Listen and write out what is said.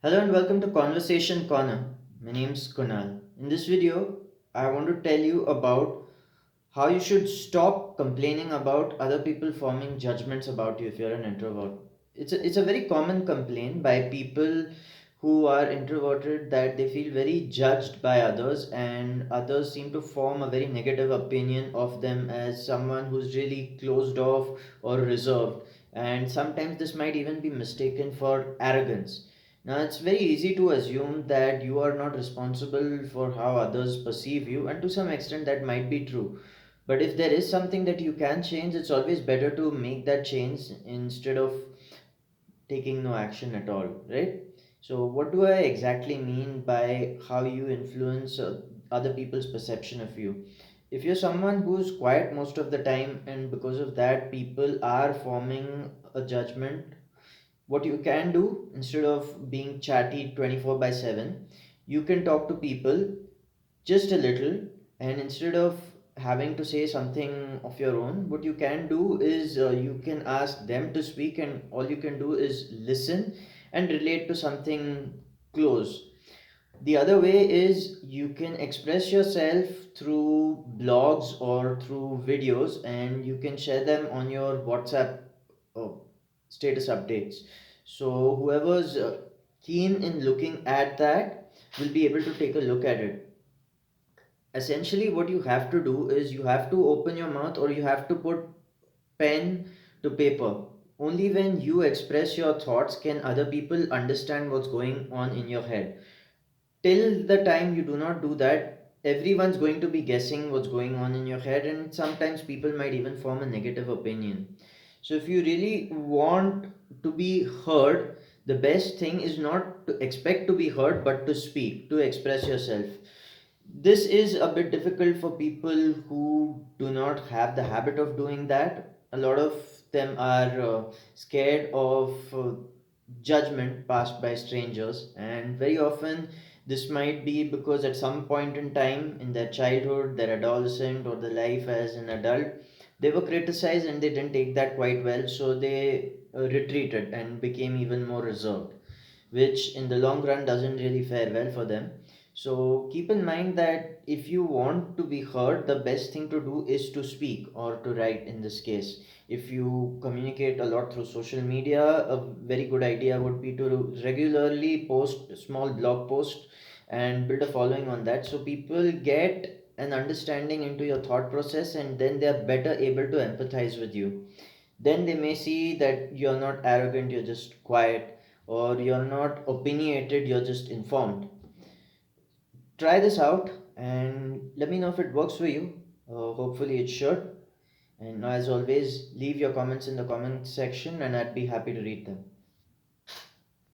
Hello and welcome to Conversation Corner. My name's Kunal. In this video, I want to tell you about how you should stop complaining about other people forming judgments about you if you're an introvert. It's a very common complaint by people who are introverted that they feel very judged by others, and others seem to form a very negative opinion of them as someone who's really closed off or reserved, and sometimes this might even be mistaken for arrogance. Now, it's very easy to assume that you are not responsible for how others perceive you, and to some extent, that might be true. But if there is something that you can change, it's always better to make that change instead of taking no action at all, right? So, what do I exactly mean by how you influence other people's perception of you? If you're someone who's quiet most of the time, and because of that, people are forming a judgment, what you can do instead of being chatty 24 by 7, you can talk to people just a little, and instead of having to say something of your own, what you can do is you can ask them to speak, and all you can do is listen and relate to something close. The other way is you can express yourself through blogs or through videos, and you can share them on your WhatsApp uh, status updates. So whoever's keen in looking at that will be able to take a look at it. Essentially, what you have to do is you have to open your mouth, or you have to put pen to paper. Only when you express your thoughts can other people understand what's going on in your head. Till the time you do not do that, everyone's going to be guessing what's going on in your head, and sometimes people might even form a negative opinion. So if you really want to be heard, the best thing is not to expect to be heard but to speak, to express yourself. This is a bit difficult for people who do not have the habit of doing that. A lot of them are scared of judgment passed by strangers, and very often this might be because at some point in time in their childhood, their adolescent, or their life as an adult, they were criticized and they didn't take that quite well, so they retreated and became even more reserved, which in the long run doesn't really fare well for them. So keep in mind that if you want to be heard, the best thing to do is to speak or to write in this case. If you communicate a lot through social media, a very good idea would be to regularly post small blog posts and build a following on that, so people get an understanding into your thought process, and then they are better able to empathize with you. Then they may see that you're not arrogant, you're just quiet, or you're not opinionated, you're just informed. Try this out and let me know if it works for you. Hopefully, it should. And as always, leave your comments in the comment section and I'd be happy to read them.